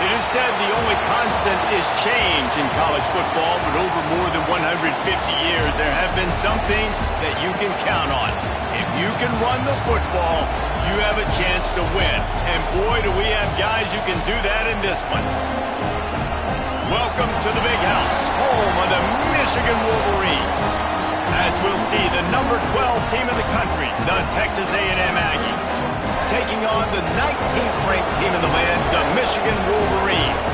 It is said the only constant is change in college football, but over more than 150 years, there have been some things that you can count on. If you can run the football, you have a chance to win. And boy, do we have guys who can do that in this one. Welcome to the Big House, home of the Michigan Wolverines. As we'll see, the number 12 team in the country, the Texas A&M Aggies, taking on the 19th ranked team in the land, the Michigan Wolverines.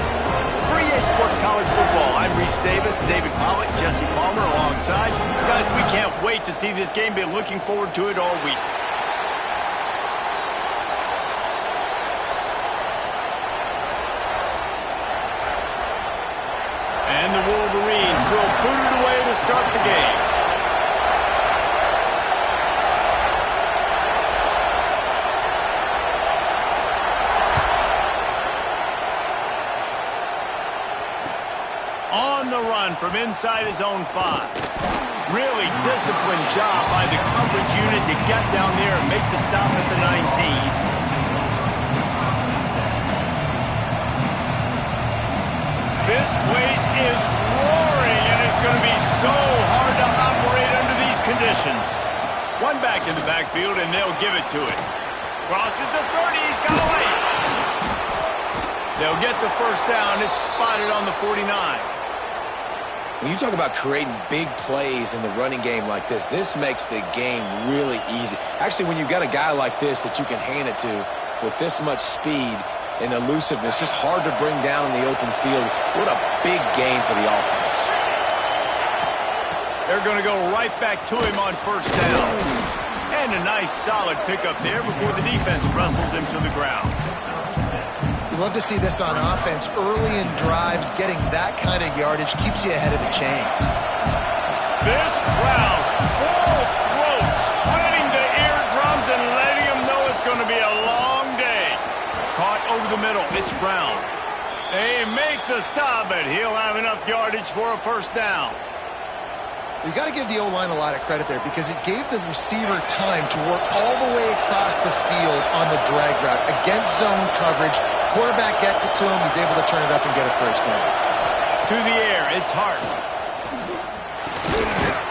For EA Sports College Football, I'm Reese Davis, David Pollock, Jesse Palmer alongside. Guys, we can't wait to see this game. Been looking forward to it all week. And the Wolverines will boot it away to start the game. On the run from inside his own 5. Really disciplined job by the coverage unit to get down there and make the stop at the 19. This place is roaring, and it's going to be so hard to operate under these conditions. One back in the backfield, and they'll give it to it. Crosses the 30, he's got away. They'll get the first down. It's spotted on the 49. When you talk about creating big plays in the running game like this makes the game really easy. Actually, when you've got a guy like this that you can hand it to with this much speed and elusiveness, just hard to bring down in the open field. What a big game for the offense. They're going to go right back to him on first down. And a nice solid pickup there before the defense wrestles him to the ground. You love to see this on offense. Early in drives, getting that kind of yardage keeps you ahead of the chains. This crowd, full throat, spreading the eardrums and letting them know it's going to be a long day. Caught over the middle. It's Brown. They make the stop, but he'll have enough yardage for a first down. You got to give the O-line a lot of credit there because it gave the receiver time to work all the way across the field on the drag route against zone coverage. Quarterback gets it to him. He's able to turn it up and get a first down. To the air. It's Hart.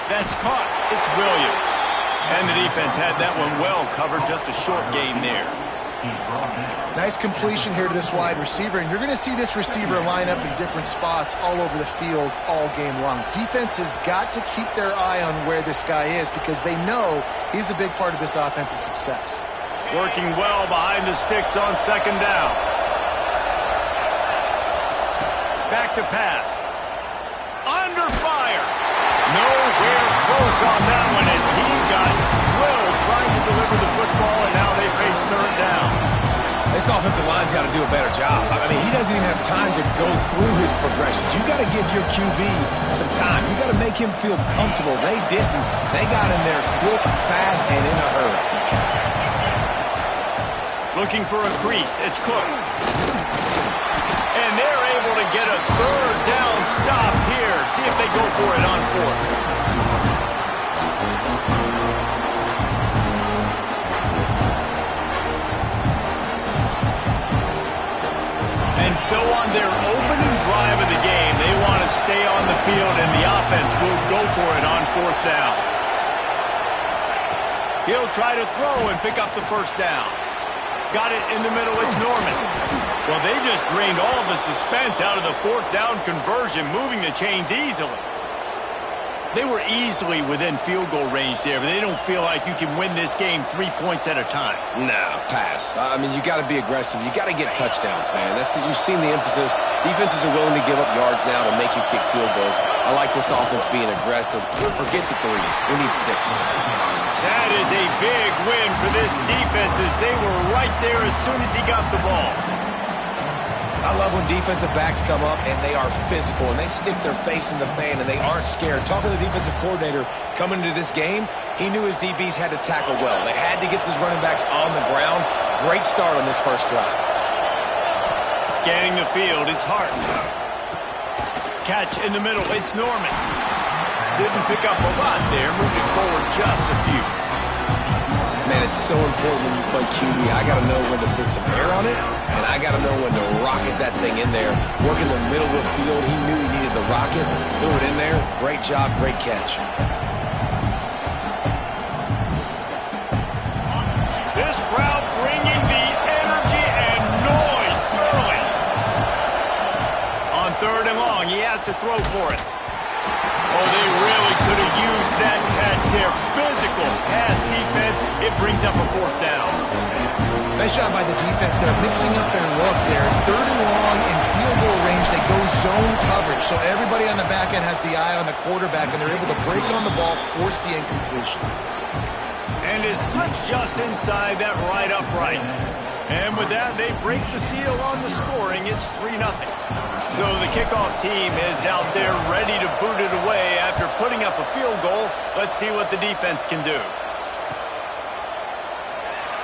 That's caught. It's Williams. And the defense had that one well covered. Just a short gain there. Nice completion here to this wide receiver, and you're going to see this receiver line up in different spots all over the field all game long. Defense has got to keep their eye on where this guy is because they know he's a big part of this offense's success. Working well behind the sticks on second down. Back to pass. Under fire. Nowhere close on that one as he got drilled trying to deliver the football, and now they face third down. This offensive line's got to do a better job. I mean, he doesn't even have time to go through his progressions. You got to give your QB some time. You got to make him feel comfortable. They didn't. They got in there quick, fast, and in a hurry. Looking for a crease. It's Cook. And they're able to get a third down stop here. See if they go for it on fourth. And so on their opening drive of the game, they want to stay on the field, and the offense will go for it on fourth down. He'll try to throw and pick up the first down. Got it in the middle. It's Norman. Well, they just drained all of the suspense out of the fourth down conversion, moving the chains easily. They were easily within field goal range there, but they don't feel like you can win this game 3 points at a time. No, pass. I mean, you got to be aggressive. You got to get touchdowns, man. You've seen the emphasis. Defenses are willing to give up yards now to make you kick field goals. I like this offense being aggressive. Forget the threes. We need sixes. That is a big win for this defense as they were right there as soon as he got the ball. I love when defensive backs come up and they are physical and they stick their face in the fan and they aren't scared. Talking to the defensive coordinator coming into this game, he knew his DBs had to tackle well. They had to get these running backs on the ground. Great start on this first drive. Scanning the field, it's Hart. Catch in the middle, it's Norman. Didn't pick up a lot there, moved it forward just a few. Man, it's so important when you play QB. I got to know when to put some air on it, and I guy got to know when to rocket that thing in there. Working the middle of the field, he knew he needed the rocket, threw it in there. Great job, great catch. This crowd bringing the energy and noise early. On 3rd and long, he has to throw for it. Oh, they really could have used that catch there. Physical pass defense. It brings up a 4th down. Nice job by the defense. They're mixing up their look there. 3rd and long in field goal range. They go zone coverage. So everybody on the back end has the eye on the quarterback, and they're able to break on the ball, force the incompletion. And it slips just inside that right upright. And with that, they break the seal on the scoring. It's 3-0. So the kickoff team is out there ready to boot it away after putting up a field goal. Let's see what the defense can do.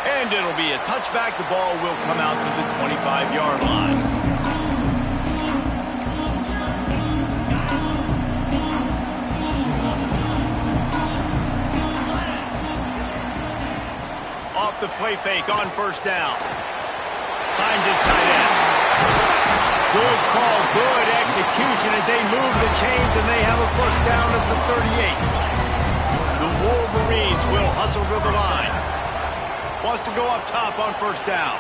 And it'll be a touchback. The ball will come out to the 25-yard line. Off the play fake on 1st down. Finds his tight end. Good call, good execution as they move the chains, and they have a 1st down at the 38. The Wolverines will hustle to the line. Wants to go up top on 1st down.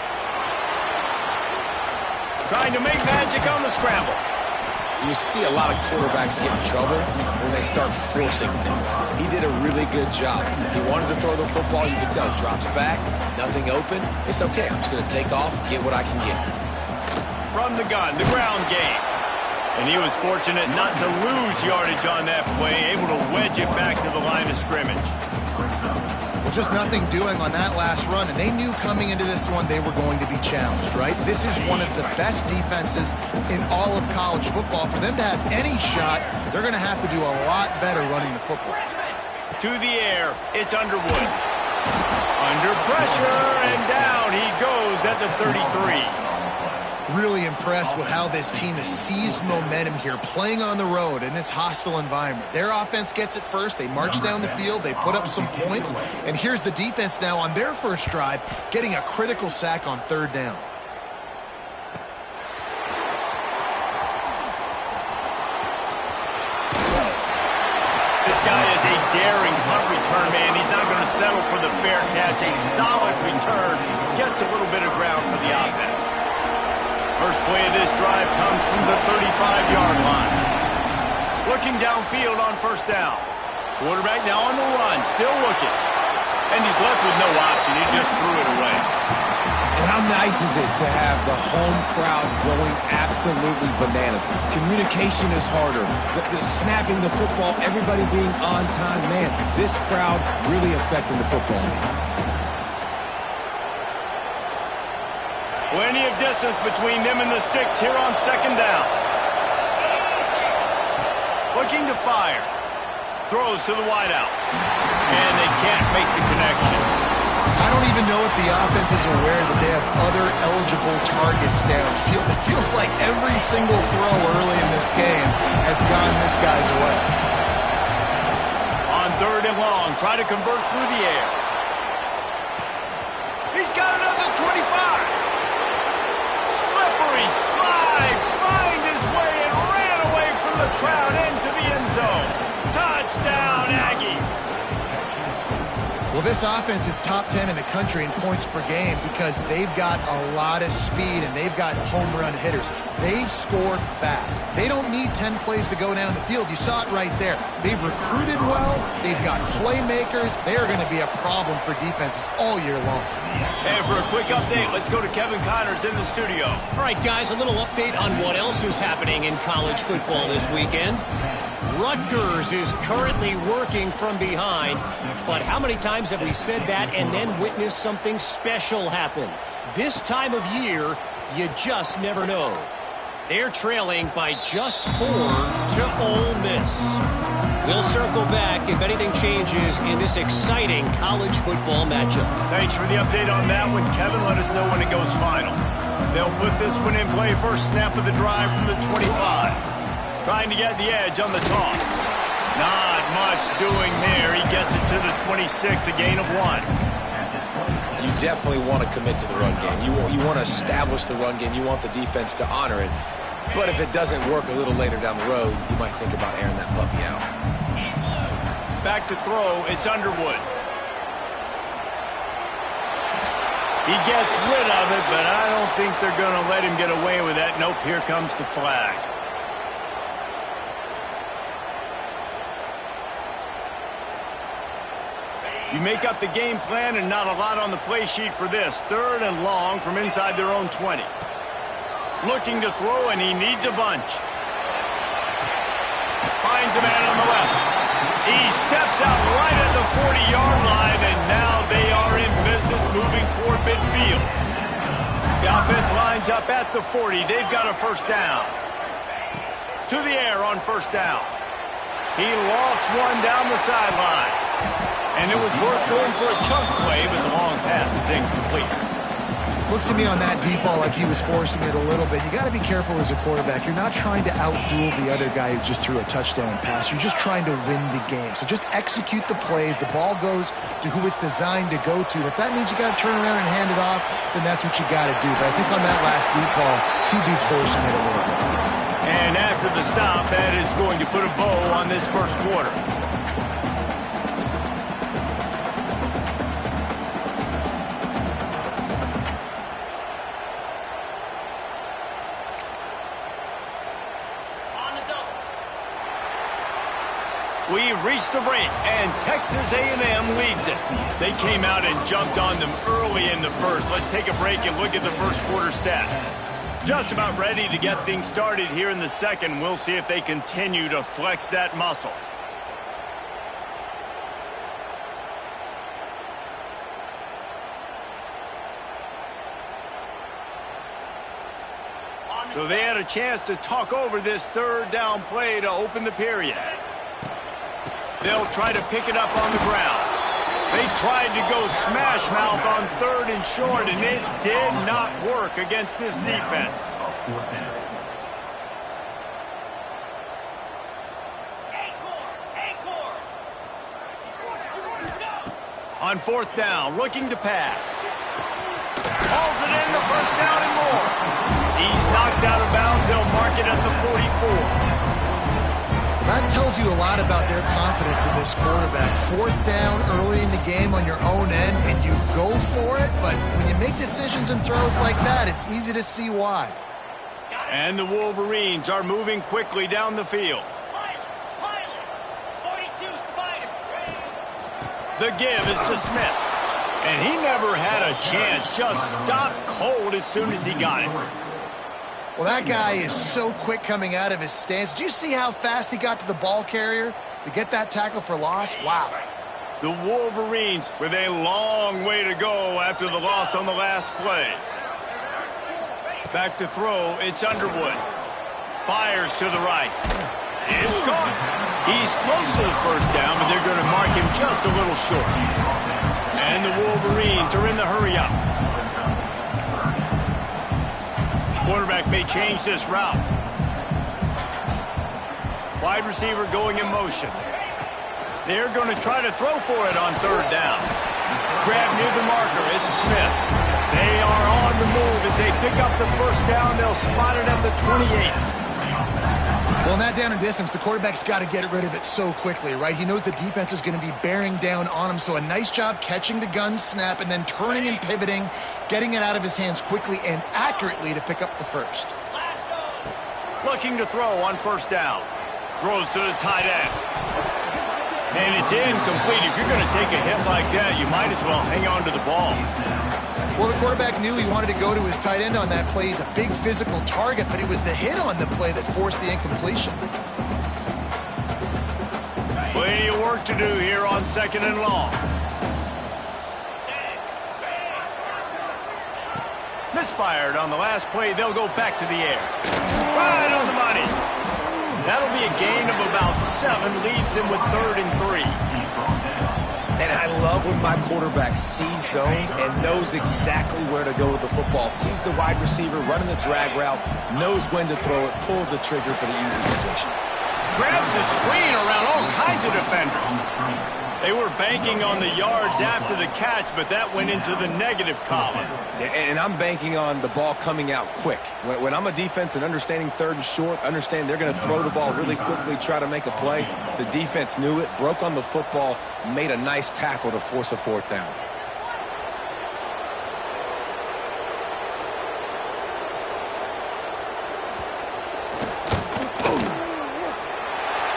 Trying to make magic on the scramble. You see a lot of quarterbacks get in trouble when they start forcing things. He did a really good job. He wanted to throw the football. You can tell he drops back, nothing open. It's okay. I'm just going to take off, get what I can get. From the gun, the ground game. And he was fortunate not to lose yardage on that play, able to wedge it back to the line of scrimmage. Well, just nothing doing on that last run, and they knew coming into this one they were going to be challenged, right? This is one of the best defenses in all of college football. For them to have any shot, they're going to have to do a lot better running the football. To the air, it's Underwood. Under pressure, and down he goes at the 33. Really impressed with how this team has seized momentum here, playing on the road in this hostile environment. Their offense gets it first. They march down the field. They put up some points. And here's the defense now on their first drive, getting a critical sack on 3rd down. This guy is a daring punt return man. He's not going to settle for the fair catch. A solid return. Gets a little bit of ground for the offense. First play of this drive comes from the 35-yard line. Looking downfield on 1st down. Quarterback now on the run, still looking. And he's left with no option. He just threw it away. And how nice is it to have the home crowd going absolutely bananas? Communication is harder. The snapping the football, everybody being on time. Man, this crowd really affecting the football game. Plenty of distance between them and the sticks here on 2nd down. Looking to fire. Throws to the wideout. And they can't make the connection. I don't even know if the offense is aware that they have other eligible targets downfield. It feels like every single throw early in this game has gone this guy's way. On 3rd and long, try to convert through the air. He's got it at the 25. Slippery slide, find his way and ran away from the crowd into the end zone. Touchdown, Aggies. Well, this offense is top 10 in the country in points per game because they've got a lot of speed and they've got home run hitters. They score fast. They don't need 10 plays to go down the field. You saw it right there. They've recruited well. They've got playmakers. They are going to be a problem for defenses all year long. And for a quick update, let's go to Kevin Connors in the studio. All right, guys, a little update on what else is happening in college football this weekend. Rutgers is currently working from behind, but how many times have we said that and then witnessed something special happen? This time of year, you just never know. They're trailing by just 4 to Ole Miss. We'll circle back if anything changes in this exciting college football matchup. Thanks for the update on that one, Kevin. Let us know when it goes final. They'll put this one in play. First snap of the drive from the 25. Trying to get the edge on the toss. Not much doing there. He gets it to the 26, a gain of 1. you definitely want to commit to the run game. You want to establish the run game. You want the defense to honor it. But if it doesn't work a little later down the road, you might think about airing that puppy out. Back to throw, it's Underwood. He gets rid of it, but I don't think they're going to let him get away with that. Nope, here comes the flag. You make up the game plan and not a lot on the play sheet for this. 3rd and long from inside their own 20. Looking to throw, and he needs a bunch. Finds a man on the left. He steps out right at the 40-yard line, and now they are in business moving toward midfield. The offense lines up at the 40. They've got a first down. To the air on first down. He lost one down the sideline. And it was worth going for a chunk play, but the long pass is incomplete. Looks to me on that deep ball like he was forcing it a little bit. You got to be careful as a quarterback. You're not trying to outduel the other guy who just threw a touchdown pass. You're just trying to win the game. So just execute the plays. The ball goes to who it's designed to go to. If that means you got to turn around and hand it off, then that's what you got to do. But I think on that last deep ball, he'd be forcing it a little bit. And after the stop, that is going to put a bow on this first quarter. We've reached the break, and Texas A&M leads it. They came out and jumped on them early in the first. Let's take a break and look at the first quarter stats. Just about ready to get things started here in the second. We'll see if they continue to flex that muscle. So they had a chance to talk over this 3rd down play to open the period. They'll try to pick it up on the ground. They tried to go smash mouth on 3rd and short, and it did not work against this defense. On 4th down, looking to pass. Hauls it in, the first down and more. He's knocked out of bounds. They'll mark it at the 44. That tells you a lot about their confidence in this quarterback. 4th down early in the game on your own end, and you go for it, but when you make decisions and throws like that, it's easy to see why. And the Wolverines are moving quickly down the field. The give is to Smith. And he never had a chance, just stopped cold as soon as he got it. Well, that guy is so quick coming out of his stance. Did you see how fast he got to the ball carrier to get that tackle for loss? Wow. The Wolverines with a long way to go after the loss on the last play. Back to throw, it's Underwood. Fires to the right. It's caught. He's close to the first down, but they're going to mark him just a little short. And the Wolverines are in the hurry-up. Quarterback may change this route. Wide receiver going in motion. They're going to try to throw for it on 3rd down. Grab near the marker. It's Smith. They are on the move as they pick up the first down. They'll spot it at the 28. Well, in that down and distance, the quarterback's got to get rid of it so quickly, right? He knows the defense is going to be bearing down on him, so a nice job catching the gun snap and then turning and pivoting, getting it out of his hands quickly and accurately to pick up the first. Looking to throw on 1st down. Throws to the tight end. And it's incomplete. If you're going to take a hit like that, you might as well hang on to the ball. Well, the quarterback knew he wanted to go to his tight end on that play. He's a big physical target, but it was the hit on the play that forced the incompletion. Plenty of work to do here on 2nd and long. Misfired on the last play. They'll go back to the air. Right on the money. That'll be a gain of about 7. Leaves him with 3rd and 3. And I love when my quarterback sees zone and knows exactly where to go with the football. Sees the wide receiver running the drag route, knows when to throw it, pulls the trigger for the easy completion. Grabs the screen around all kinds of defenders. They were banking on the yards after the catch, but that went into the negative column. And I'm banking on the ball coming out quick. When I'm a defense and understanding third and short, understand they're going to throw the ball really quickly, try to make a play. The defense knew it, broke on the football, made a nice tackle to force a fourth down.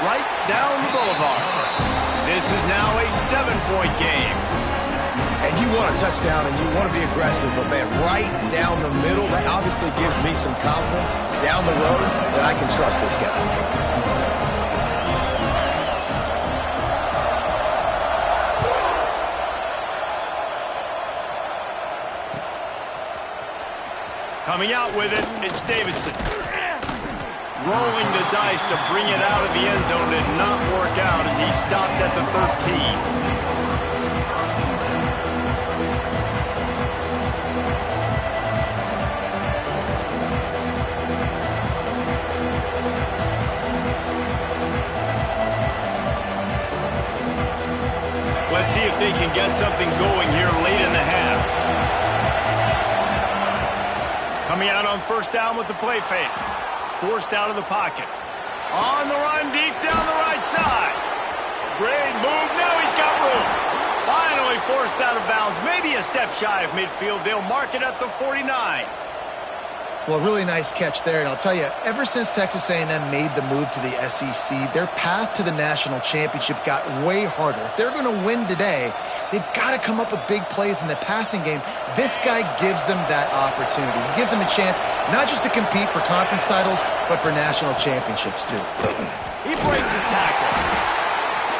Right down the boulevard. This is now a 7-point game. And you want a touchdown and you want to be aggressive, but man, right down the middle, that obviously gives me some confidence down the road that I can trust this guy. Coming out with it, it's Davidson. Rolling the dice to bring it out of the end zone did not work out as he stopped at the 13. Let's see if they can get something going here late in the half. Coming out on first down with the play fake. Forced out of the pocket. On the run, deep down the right side. Great move. Now he's got room. Finally forced out of bounds. Maybe a step shy of midfield. They'll mark it at the 49. Well, really nice catch there, and I'll tell you, ever since Texas A&M made the move to the SEC, their path to the national championship got way harder. If they're going to win today, they've got to come up with big plays in the passing game. This guy gives them that opportunity. He gives them a chance not just to compete for conference titles, but for national championships, too. He breaks the tackle.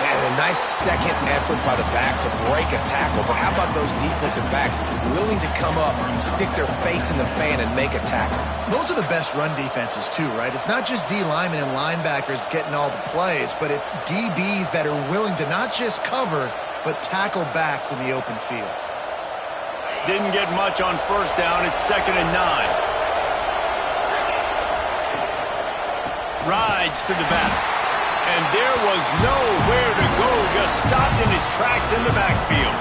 And a nice second effort by the back to break a tackle. But how about those defensive backs willing to come up, stick their face in the fan, and make a tackle? Those are the best run defenses, too, right? It's not just D linemen and linebackers getting all the plays, but it's DBs that are willing to not just cover, but tackle backs in the open field. Didn't get much on first down. It's 2nd and 9. Rides to the back. And there was nowhere to go, just stopped in his tracks in the backfield.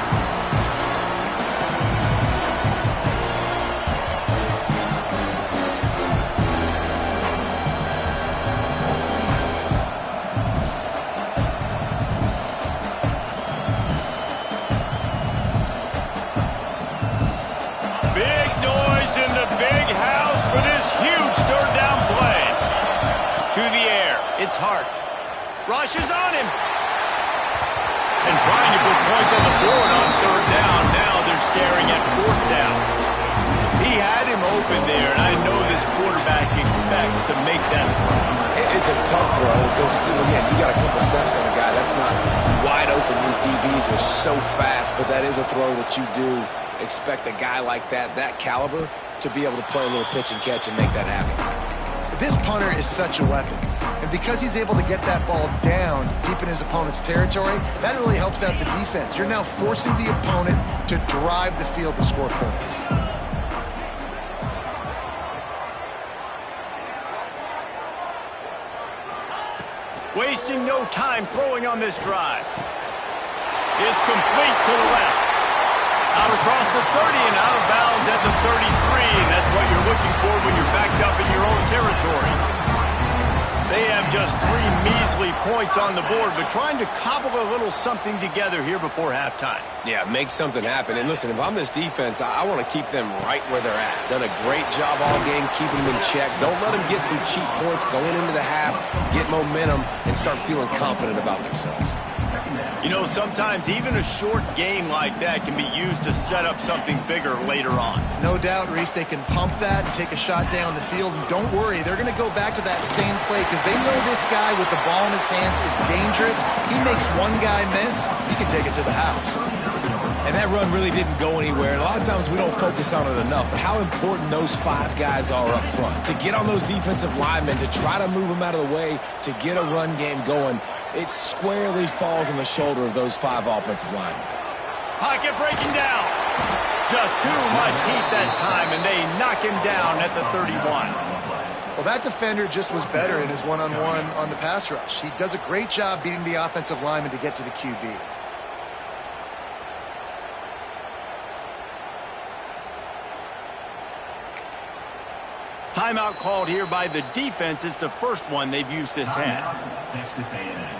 Big noise in the big house for this huge third down play. To the air, it's Hart. Rushes on him. And trying to put points on the board on third down. Now they're staring at fourth down. He had him open there, and I know this quarterback expects to make that throw. It's a tough throw because, again, you got a couple steps on a guy. That's not wide open. These DBs are so fast, but that is a throw that you do expect a guy like that caliber, to be able to play a little pitch and catch and make that happen. This punter is such a weapon. And because he's able to get that ball down deep in his opponent's territory, that really helps out the defense. You're now forcing the opponent to drive the field to score points. Wasting no time throwing on this drive. It's complete to the left. Out across the 30 and out of bounds at the 33. And that's what you're looking for when you're backed up in your own territory. They have just 3 measly points on the board, but trying to cobble a little something together here before halftime. Yeah, make something happen. And listen, if I'm this defense, I want to keep them right where they're at. Done a great job all game keeping them in check. Don't let them get some cheap points going into the half, get momentum, and start feeling confident about themselves. You know, sometimes even a short game like that can be used to set up something bigger later on. No doubt, Reese, they can pump that and take a shot down the field. And don't worry, they're going to go back to that same play because they know this guy with the ball in his hands is dangerous. He makes one guy miss, he can take it to the house. And that run really didn't go anywhere. And a lot of times we don't focus on it enough. But how important those 5 guys are up front. To get on those defensive linemen, to try to move them out of the way, to get a run game going, it squarely falls on the shoulder of those 5 offensive linemen. Pocket breaking down. Just too much heat that time, and they knock him down at the 31. Well, that defender just was better in his one-on-one on the pass rush. He does a great job beating the offensive lineman to get to the QB. Timeout called here by the defense. It's the first one they've used this half. Texas A&M.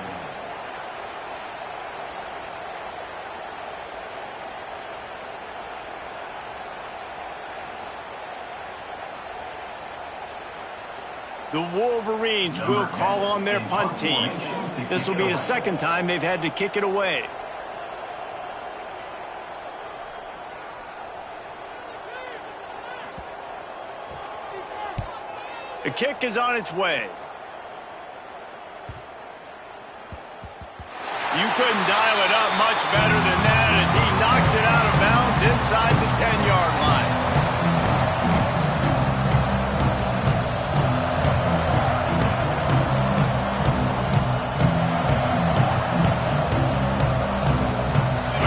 The Wolverines will call on their punt team. This will be the second time they've had to kick it away. The kick is on its way. You couldn't dial it up much better than that as he knocks it out of bounds inside the 10-yard line.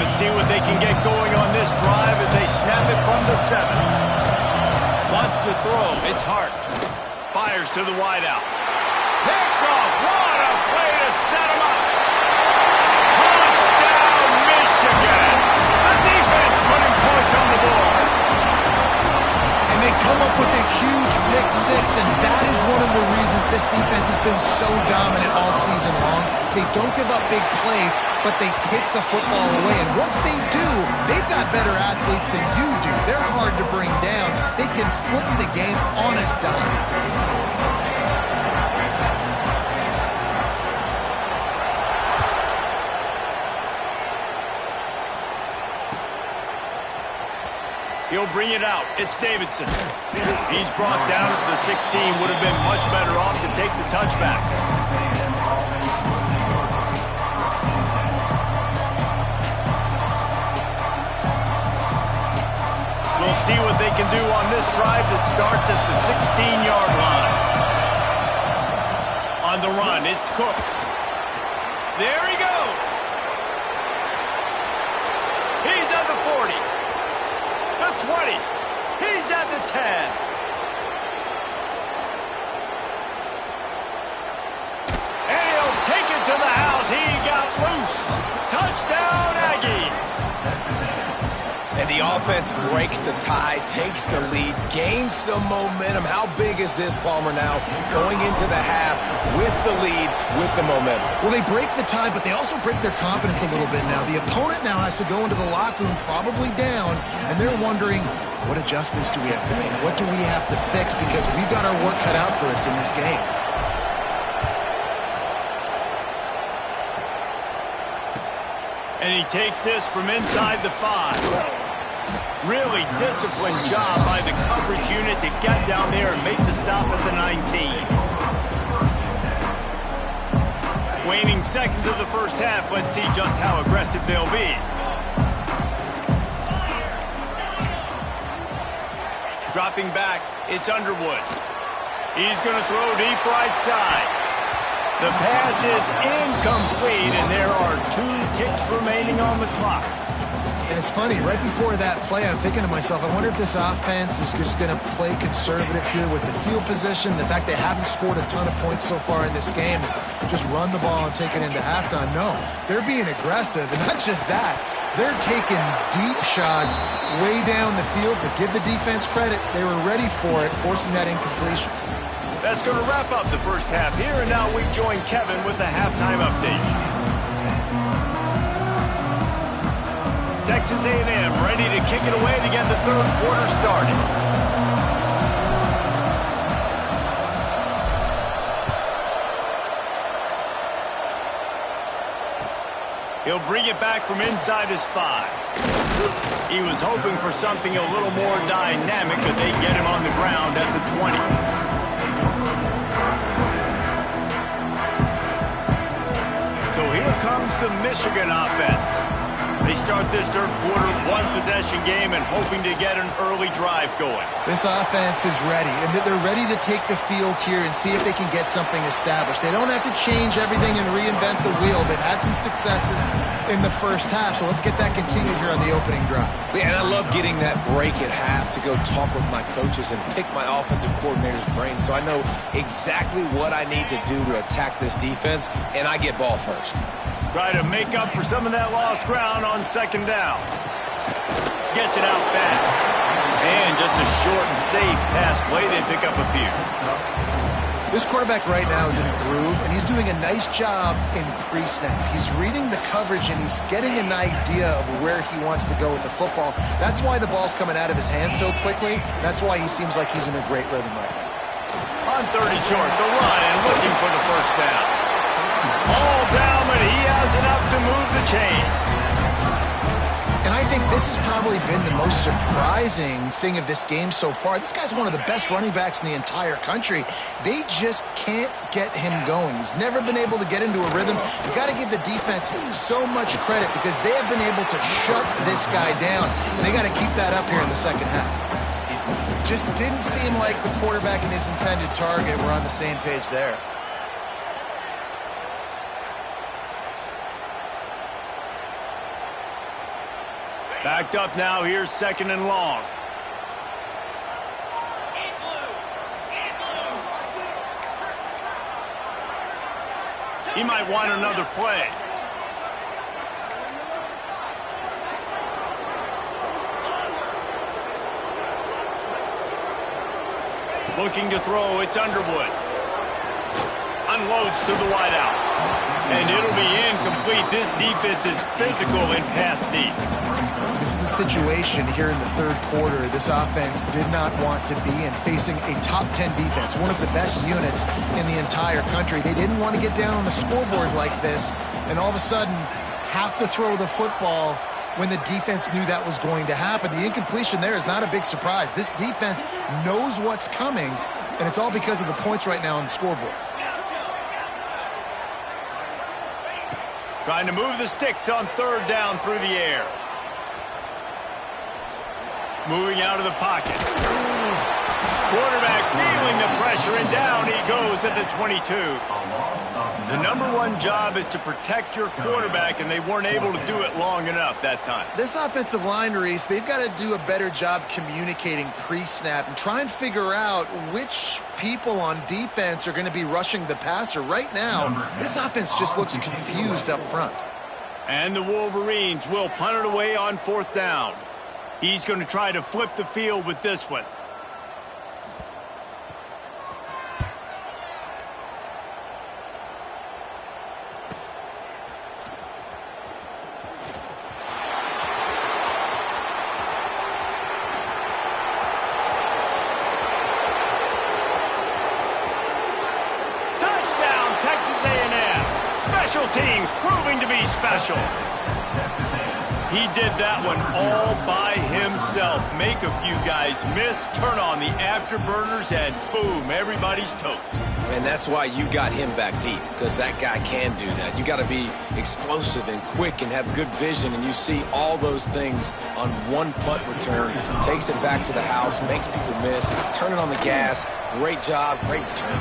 Let's see what they can get going on this drive as they snap it from the 7. Wants to throw. It's Hart. Fires to the wideout. Picked off. What a play to set him up. Touchdown, Michigan. The defense putting points on the board. And they come up with a huge pick six, and that is one of the reasons this defense has been so dominant all season long. They don't give up big plays, but they take the football away. And once they do, they've got better athletes than you do. They're hard to bring down. They can flip the game on a dime. He'll bring it out. It's Davidson. He's brought down at the 16. Would have been much better off to take the touchback. We'll see what they can do on this drive that starts at the 16-yard line. On the run, it's Cook. There he goes. He's at the 40. The 20. He's at the 10. And he'll take it to the house. He got loose. Touchdown, Aggies. And the offense breaks the tie, takes the lead, gains some momentum. How big is this, Palmer, now going into the half with the lead, with the momentum? Well, they break the tie, but they also break their confidence a little bit now. The opponent now has to go into the locker room probably down, and they're wondering, what adjustments do we have to make? What do we have to fix? Because we've got our work cut out for us in this game. And he takes this from inside the 5. Really disciplined job by the coverage unit to get down there and make the stop at the 19. Waning seconds of the first half. Let's see just how aggressive they'll be. Dropping back, it's Underwood. He's going to throw deep right side. The pass is incomplete, and there are 2 ticks remaining on the clock. And it's funny, right before that play, I'm thinking to myself, I wonder if this offense is just going to play conservative here with the field position, the fact they haven't scored a ton of points so far in this game, and just run the ball and take it into halftime. No, they're being aggressive, and not just that, they're taking deep shots way down the field, but give the defense credit, they were ready for it, forcing that incompletion. That's going to wrap up the first half here, and now we join Kevin with the halftime update. Texas A&M ready to kick it away to get the third quarter started. He'll bring it back from inside his 5. He was hoping for something a little more dynamic, but they get him on the ground at the 20. So here comes the Michigan offense. They start this third quarter, 1-possession game, and hoping to get an early drive going. This offense is ready, and they're ready to take the field here and see if they can get something established. They don't have to change everything and reinvent the wheel. They've had some successes in the first half, so let's get that continued here on the opening drive. Yeah, and I love getting that break at half to go talk with my coaches and pick my offensive coordinator's brain so I know exactly what I need to do to attack this defense, and I get ball first. Try to make up for some of that lost ground on second down. Gets it out fast. And just a short and safe pass play. They pick up a few. This quarterback right now is in a groove, and he's doing a nice job in pre-snap. He's reading the coverage, and he's getting an idea of where he wants to go with the football. That's why the ball's coming out of his hands so quickly. That's why he seems like he's in a great rhythm right now. On 30 short, the run, and looking for the first down. All down, but he has enough to move the chains. And I think this has probably been the most surprising thing of this game so far. This guy's one of the best running backs in the entire country. They just can't get him going. He's never been able to get into a rhythm. You've got to give the defense so much credit because they have been able to shut this guy down. And they got to keep that up here in the second half. Just didn't seem like the quarterback and his intended target were on the same page there. Backed up now, here's second and long. He might want another play. Looking to throw, it's Underwood. Unloads to the wideout. And it'll be incomplete. This defense is physical and pass deep. This is a situation here in the third quarter this offense did not want to be in, facing a top 10 defense, one of the best units in the entire country. They didn't want to get down on the scoreboard like this, and all of a sudden have to throw the football when the defense knew that was going to happen. The incompletion there is not a big surprise. This defense knows what's coming, and it's all because of the points right now on the scoreboard. Trying to move the sticks on third down through the air. Moving out of the pocket. Quarterback feeling the pressure, and down he goes at the 22. The number one job is to protect your quarterback, and they weren't able to do it long enough that time. This offensive line, Reese, they've got to do a better job communicating pre-snap and try and figure out which people on defense are going to be rushing the passer. Right now, this offense just looks confused up front. And the Wolverines will punt it away on fourth down. He's going to try to flip the field with this one. Touchdown, Texas A&M. Special teams proving to be special. He did that one all by himself. Make a few guys miss, turn on the afterburners, and boom, everybody's toast. And that's why you got him back deep, because that guy can do that. You got to be explosive and quick and have good vision, and you see all those things on one punt return. Takes it back to the house, makes people miss, turning on the gas. Great job, great return.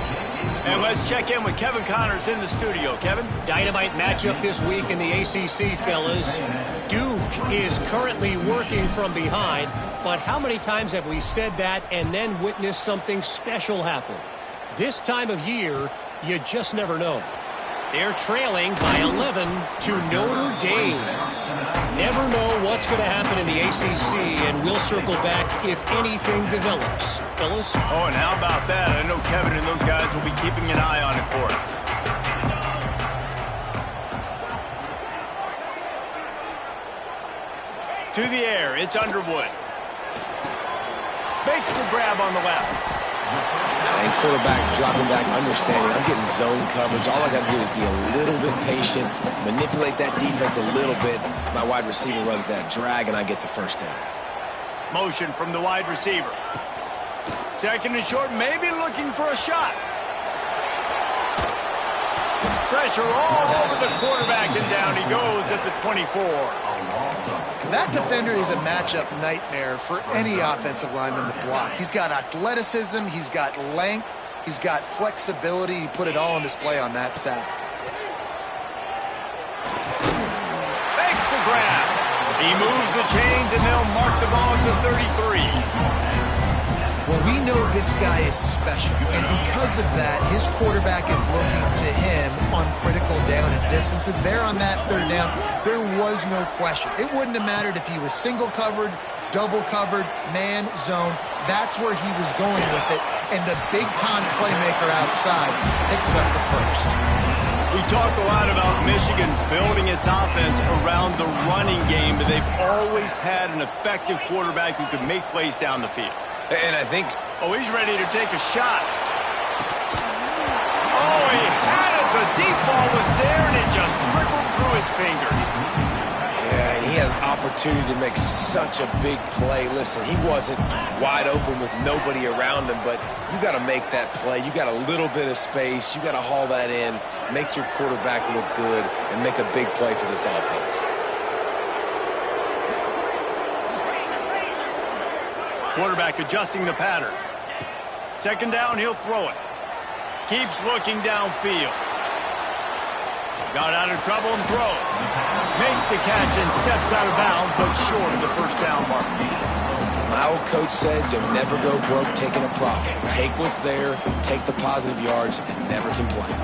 And let's check in with Kevin Connors in the studio. Kevin? Dynamite matchup this week in the ACC, fellas. Duke is currently working from behind, but how many times have we said that and then witnessed something special happen? This time of year, you just never know. They're trailing by 11 to Notre Dame. Never know what's going to happen in the ACC, and we'll circle back if anything develops. Fellas? Oh, and how about that? I know Kevin and those guys will be keeping an eye on it for us. To the air, it's Underwood. Makes the grab on the left. And quarterback dropping back, understanding I'm getting zone coverage. All I got to do is be a little bit patient, manipulate that defense a little bit. My wide receiver runs that drag, and I get the first down. Motion from the wide receiver. Second and short, maybe looking for a shot. Pressure all over the quarterback, and down he goes at the 24. That defender is a matchup nightmare for any offensive lineman to block. He's got athleticism, he's got length, he's got flexibility. He put it all on display on that sack. Makes the grab. He moves the chains, and they'll mark the ball at the 33. Well, we know this guy is special, and because of that, his quarterback is looking to him on critical down and distances. There on that third down, there was no question. It wouldn't have mattered if he was single covered double covered, man, zone. That's where he was going with it. And the big-time playmaker outside picks up the first. We talk a lot about Michigan building its offense around the running game, but they've always had an effective quarterback who can make plays down the field. And I think... Oh, he's ready to take a shot. Oh, he had it. The deep ball was there, and it just trickled through his fingers. Yeah, and he had an opportunity to make such a big play. Listen, he wasn't wide open with nobody around him, but you got to make that play. You got a little bit of space. You got to haul that in, make your quarterback look good, and make a big play for this offense. Quarterback adjusting the pattern. Second down, he'll throw it. Keeps looking downfield. Got out of trouble and throws. Makes the catch and steps out of bounds, but short of the first down mark. My old coach said you'll never go broke taking a profit. Take what's there, take the positive yards, and never complain.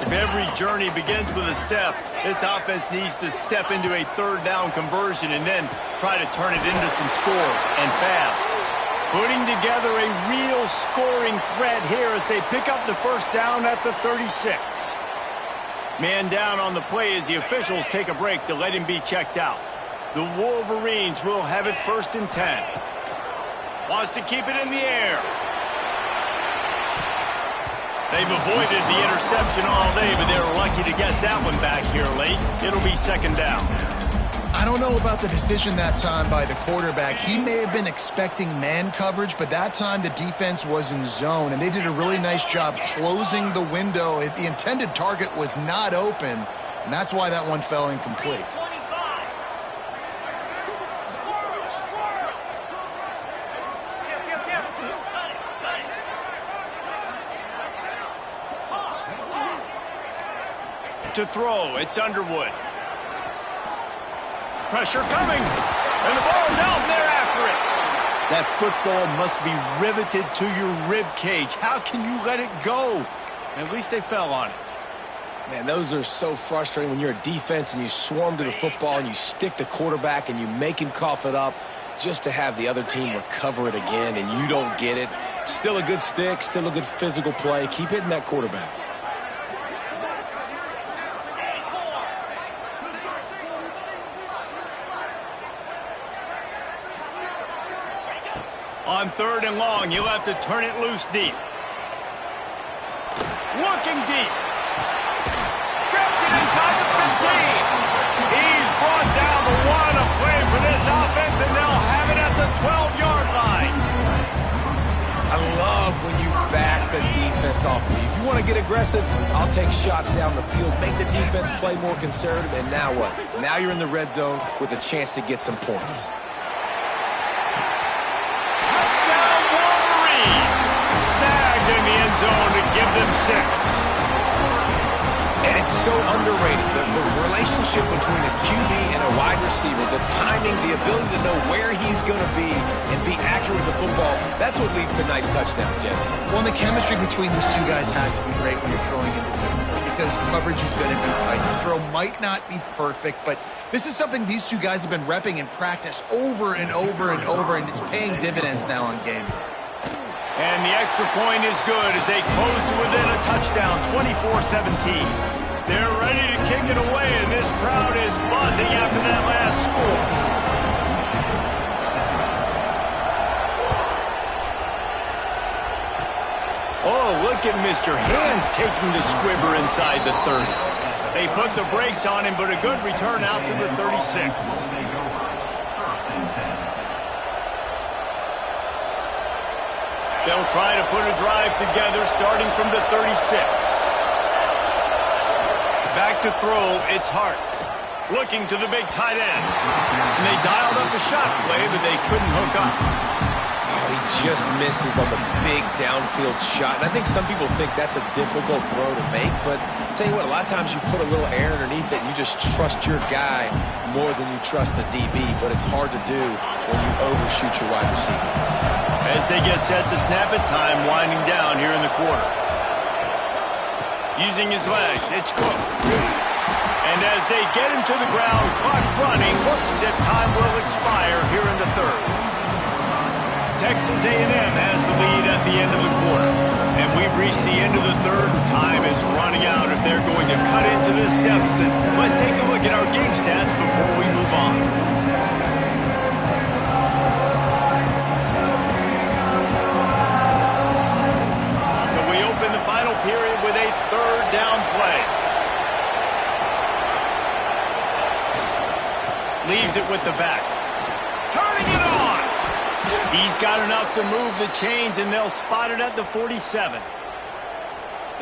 If every journey begins with a step, this offense needs to step into a third down conversion and then try to turn it into some scores, and fast. Putting together a real scoring threat here as they pick up the first down at the 36. Man down on the play as the officials take a break to let him be checked out. The Wolverines will have it 1st and 10. Wants to keep it in the air. They've avoided the interception all day, but they're lucky to get that one back here late. It'll be 2nd down. I don't know about the decision that time by the quarterback. He may have been expecting man coverage, but that time the defense was in zone, and they did a really nice job closing the window. The intended target was not open, and that's why that one fell incomplete. To throw, it's Underwood. Pressure coming, and the ball's out, and they're after it. That football must be riveted to your rib cage. How can you let it go? At least they fell on it. Man, those are so frustrating when you're a defense and you swarm to the football and you stick the quarterback and you make him cough it up just to have the other team recover it again and you don't get it. Still a good stick, still a good physical play. Keep hitting that quarterback. On 3rd and long, you'll have to turn it loose deep. Looking deep. Grabs it inside the 15. He's brought down the one. A play for this offense, and they'll have it at the 12-yard line. I love when you back the defense off me. If you want to get aggressive, I'll take shots down the field, make the defense play more conservative, and now what? Now you're in the red zone with a chance to get some points. In the end zone to give them 6. And it's so underrated. The relationship between a QB and a wide receiver, the timing, the ability to know where he's going to be and be accurate with the football, that's what leads to nice touchdowns, Jesse. Well, the chemistry between these two guys has to be great when you're throwing into the end zone because coverage is going to be tight. The throw might not be perfect, but this is something these two guys have been repping in practice over and over and over, and it's paying dividends now on game day. And the extra point is good as they close to within a touchdown, 24-17. They're ready to kick it away, and this crowd is buzzing after that last score. Oh, look at Mr. Hands taking the squibber inside the 30. They put the brakes on him, but a good return out to the 36. They'll try to put a drive together starting from the 36. Back to throw, it's Hart. Looking to the big tight end. And they dialed up a shot play, but they couldn't hook up. Oh, he just misses on the big downfield shot. And I think some people think that's a difficult throw to make, but I'll tell you what, a lot of times you put a little air underneath it and you just trust your guy more than you trust the DB, but it's hard to do when you overshoot your wide receiver. As they get set to snap it, time winding down here in the quarter. Using his legs, it's Cook. And as they get him to the ground, clock running, looks as if time will expire here in the third. Texas A&M has the lead at the end of the quarter. And we've reached the end of the third, and time is running out if they're going to cut into this deficit. Let's take a look at our game stats before we move on. So we open the final period with a third down play. Leaves it with the back. Turning it on! He's got enough to move the chains, and they'll spot it at the 47.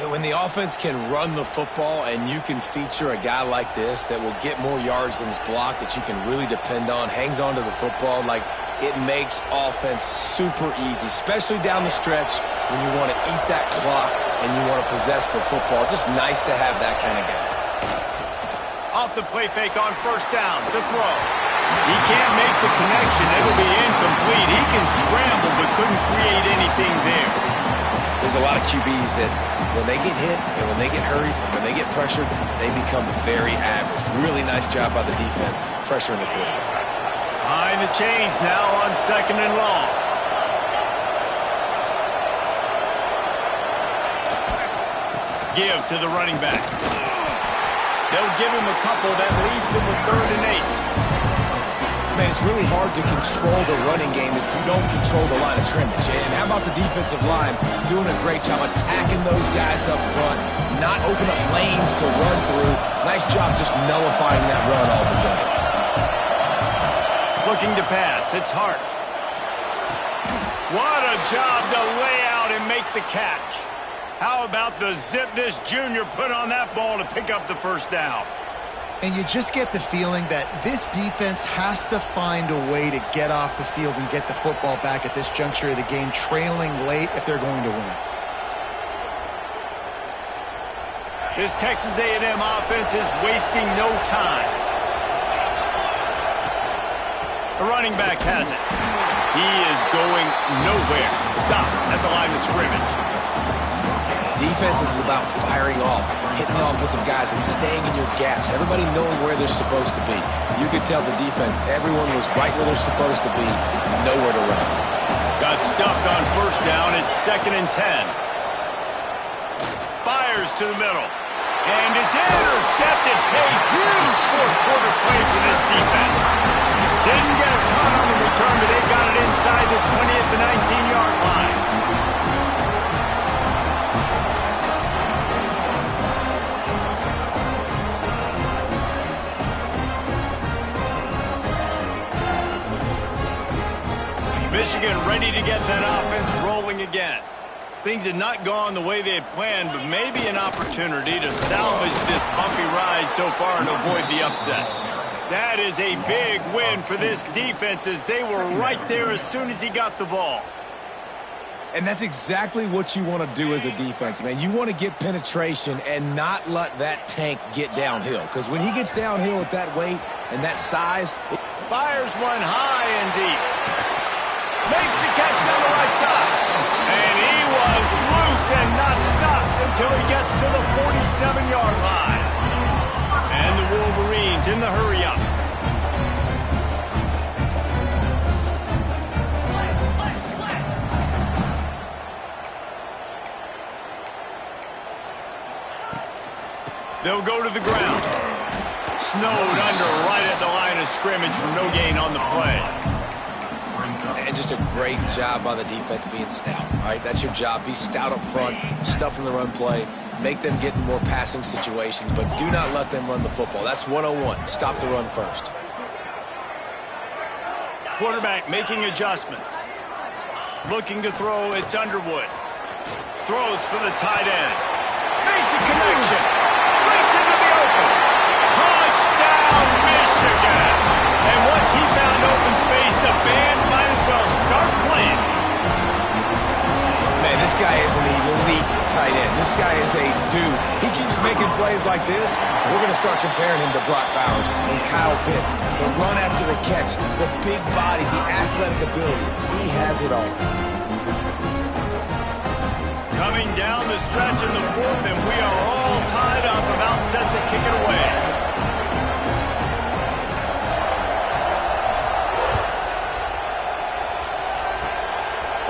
When the offense can run the football and you can feature a guy like this that will get more yards than his block, that you can really depend on, hangs onto the football, like it makes offense super easy, especially down the stretch when you want to eat that clock and you want to possess the football. Just nice to have that kind of guy. Off the play fake on first down, the throw. He can't make the connection. It'll be incomplete. He can scramble but couldn't create anything there. There's a lot of QBs that when they get hit and when they get hurried, when they get pressured, they become very average. Really nice job by the defense pressuring the quarterback. Behind the chains now on second and long. Give to the running back. They'll give him a couple. That leaves him with 3rd and 8. Man, it's really hard to control the running game if you don't control the line of scrimmage. And how about the defensive line doing a great job attacking those guys up front, not open up lanes to run through. Nice job just nullifying that run altogether. Looking to pass. It's Hart. What a job to lay out and make the catch. How about the zip this junior put on that ball to pick up the first down? And you just get the feeling that this defense has to find a way to get off the field and get the football back at this juncture of the game, trailing late if they're going to win. This Texas A&M offense is wasting no time. The running back has it. He is going nowhere. Stop at the line of scrimmage. Defense is about firing off, hitting the offensive guys and staying in your gaps. Everybody knowing where they're supposed to be. You could tell the defense, everyone was right where they're supposed to be, nowhere to run. Got stuffed on first down. It's 2nd and 10. Fires to the middle. And it's intercepted. A huge fourth quarter play for this defense. Didn't get a ton on the return, but they got it inside the 20 at the 19-yard line. Michigan ready to get that offense rolling again. Things had not gone the way they had planned, but maybe an opportunity to salvage this bumpy ride so far and avoid the upset. That is a big win for this defense as they were right there as soon as he got the ball. And that's exactly what you want to do as a defense, man. You want to get penetration and not let that tank get downhill. Because when he gets downhill with that weight and that size... Fires one high and deep. Makes the catch on the right side. And he was loose and not stopped until he gets to the 47-yard line. And the Wolverines in the hurry-up. They'll go to the ground. Snowed under right at the line of scrimmage from no gain on the play. And just a great job by the defense being stout, right? That's your job. Be stout up front, stuff in the run play, make them get in more passing situations, but do not let them run the football. That's 101. Stop the run first. Quarterback making adjustments. Looking to throw, it's Underwood. Throws for the tight end. Makes a connection. Brings into the open. Touchdown, Michigan. And once he found open space, the band might as well start playing. Man, this guy is an elite tight end. This guy is a dude. He keeps making plays like this. We're going to start comparing him to Brock Bowers and Kyle Pitts. The run after the catch, the big body, the athletic ability. He has it all. Coming Going down the stretch in the fourth, and we are all tied up, about set to kick it away.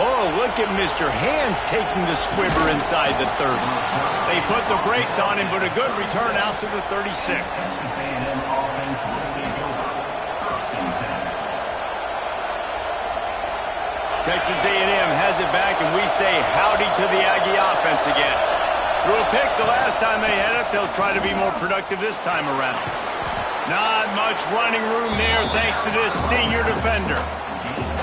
Oh, look at Mr. Hands taking the squibber inside the 30. They put the brakes on him, but a good return out to the 36. Texas A&M has it back, and we say howdy to the Aggie offense again. Threw a pick the last time they had it. They'll try to be more productive this time around. Not much running room there thanks to this senior defender.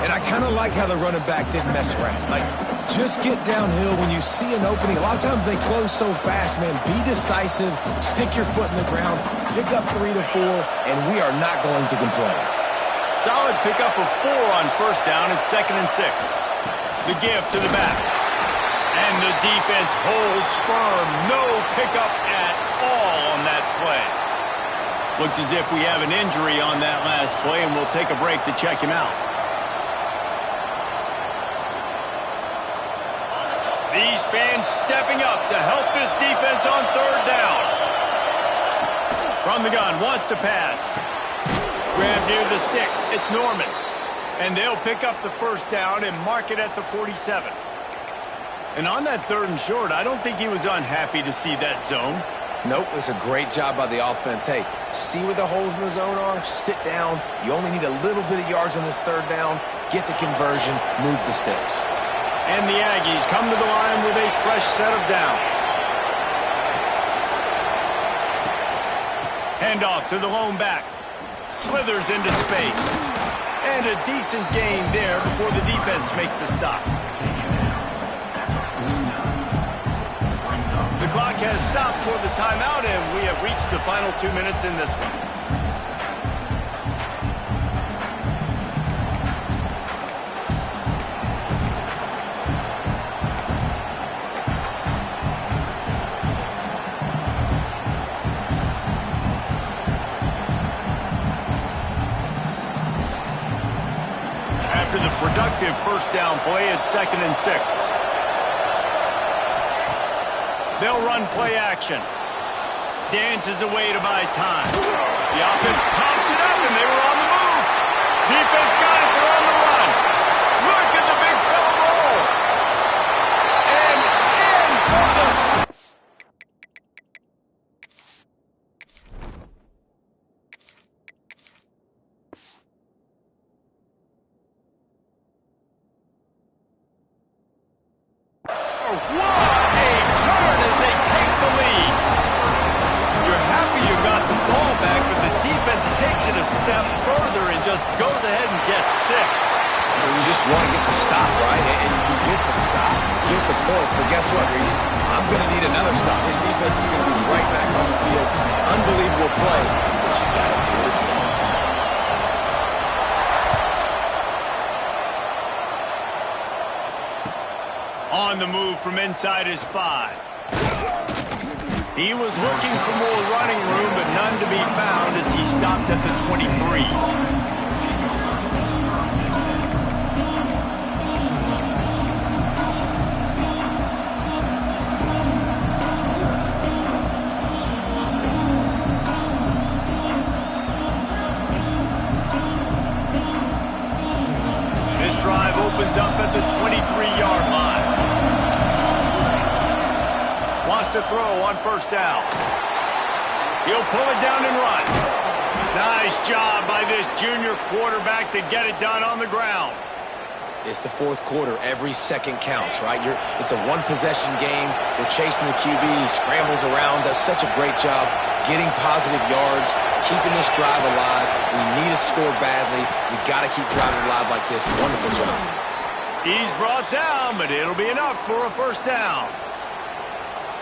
And I kind of like how the running back didn't mess around. Like, just get downhill when you see an opening. A lot of times they close so fast, man. Be decisive, stick your foot in the ground, pick up 3 to 4, and we are not going to complain. Solid pickup of 4 on first down and 2nd and 6. The give to the back. And the defense holds firm. No pickup at all on that play. Looks as if we have an injury on that last play, and we'll take a break to check him out. These fans stepping up to help this defense on 3rd down. From the gun, wants to pass. Grab near the sticks. It's Norman. And they'll pick up the first down and mark it at the 47. And on that 3rd and short, I don't think he was unhappy to see that zone. Nope, it was a great job by the offense. Hey, see where the holes in the zone are? Sit down. You only need a little bit of yards on this 3rd down. Get the conversion. Move the sticks. And the Aggies come to the line with a fresh set of downs. Handoff to the lone back. Slithers into space. And a decent gain there before the defense makes the stop. The clock has stopped for the timeout, and we have reached the final 2 minutes in this one. After the productive first down play, it's 2nd and 6. They'll run play action. Dances away to buy time. The offense pops it up, and they were on the move. Defense got it. They're on the run. Look at the big fella roll. And in for the... takes it a step further and just goes ahead and gets 6. You just want to get the stop, right? And you get the stop, get the points. But guess what, Reese? I'm going to need another stop. This defense is going to be right back on the field. Unbelievable play, but you got to do it again. On the move from inside his 5. He was looking for more running room, but none to be found as he stopped at the 23. This drive opens up at the 23-yard line. Wants to throw on first down. He'll pull it down and run. Nice job by this junior quarterback to get it done on the ground. It's the 4th quarter. Every second counts, right? It's a one-possession game. We're chasing the QB. He scrambles around, does such a great job getting positive yards, keeping this drive alive. We need to score badly. We got to keep drives alive like this. Wonderful job. He's brought down, but it'll be enough for a first down.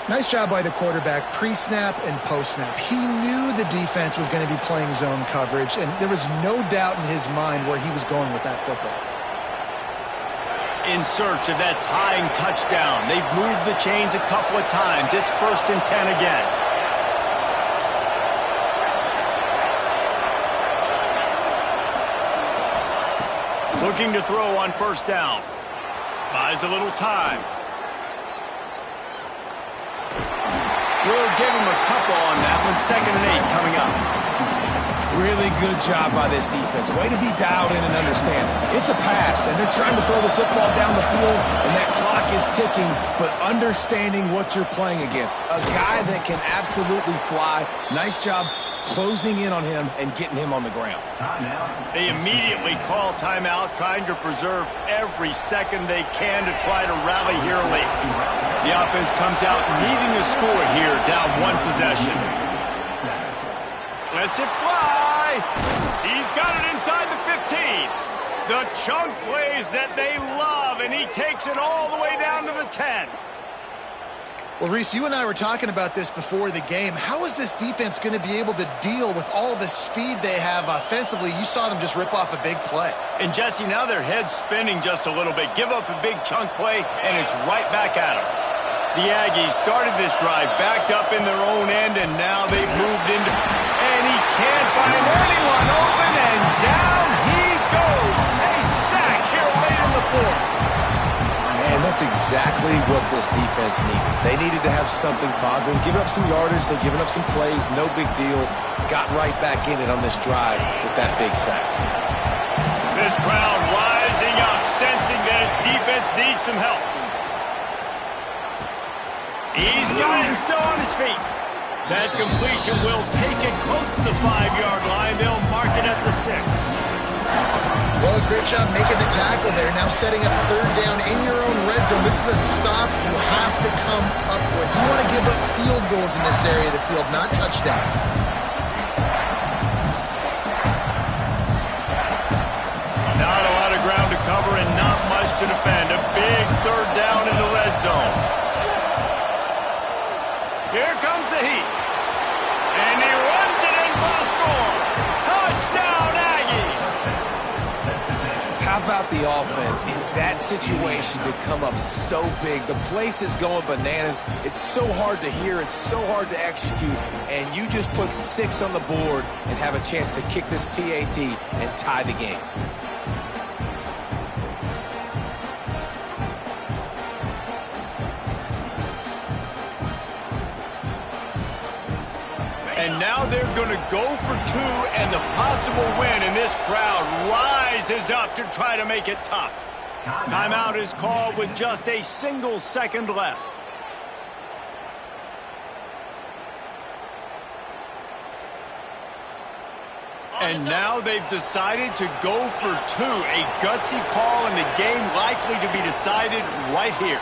Nice job by the quarterback, pre-snap and post-snap. He knew the defense was going to be playing zone coverage, and there was no doubt in his mind where he was going with that football. In search of that tying touchdown. They've moved the chains a couple of times. It's 1st and 10 again. Looking to throw on first down. Buys a little time. We'll give him a couple on that one. 2nd and 8 coming up. Really good job by this defense. Way to be dialed in and understand. It's a pass, and they're trying to throw the football down the field, and that clock is ticking, but understanding what you're playing against. A guy that can absolutely fly. Nice job closing in on him and getting him on the ground. They immediately call timeout, trying to preserve every second they can to try to rally here late. The offense comes out needing a score here, down 1 possession. Lets it fly. He's got it inside the 15. The chunk plays that they love, and he takes it all the way down to the 10. Well, Reese, you and I were talking about this before the game. How is this defense going to be able to deal with all the speed they have offensively? You saw them just rip off a big play. And, Jesse, now their head's spinning just a little bit. Give up a big chunk play, and it's right back at them. The Aggies started this drive, backed up in their own end, and now they've moved into... And he can't find anyone open, and down he goes. A sack here late in the 4th. And that's exactly what this defense needed. They needed to have something positive. Give up some yardage. They've given up some plays. No big deal. Got right back in it on this drive with that big sack. This crowd rising up, sensing that its defense needs some help. He's got it still on his feet. That completion will take it close to the 5-yard line. They'll mark it at the 6. Well, great job making the tackle there. Now setting up 3rd down in your own red zone. This is a stop you have to come up with. You want to give up field goals in this area of the field, not touchdowns. Not a lot of ground to cover and not much to defend. A big 3rd down in the red zone. Here comes the heat. And he runs it in for the score. Touchdown, Aggies! How about the offense in that situation to come up so big? The place is going bananas. It's so hard to hear. It's so hard to execute. And you just put 6 on the board and have a chance to kick this PAT and tie the game. And now they're going to go for 2 and the possible win, and this crowd rises up to try to make it tough. Timeout is called with just a single second left. And now they've decided to go for 2. A gutsy call, and the game likely to be decided right here.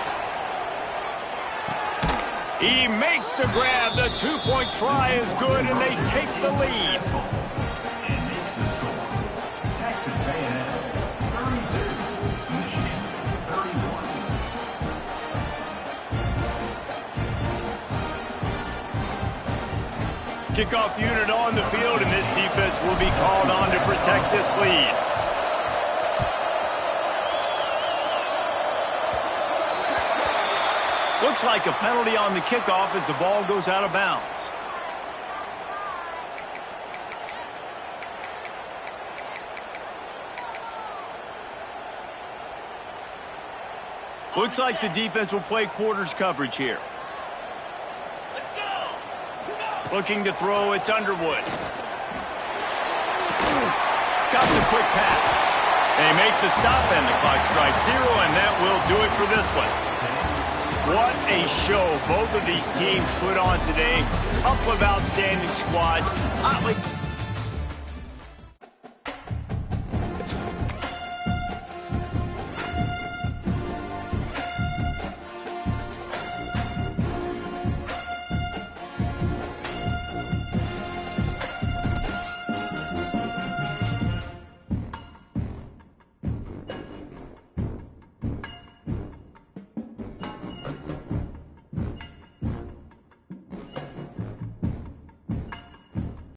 He makes the grab. The 2-point try is good, and they take the lead. Kickoff unit on the field, and this defense will be called on to protect this lead. Looks like a penalty on the kickoff as the ball goes out of bounds. Looks like the defense will play quarters coverage here. Looking to throw, it's Underwood. Got the quick pass. They make the stop, and the clock strikes 0, and that will do it for this one. What a show both of these teams put on today. Couple of outstanding squads.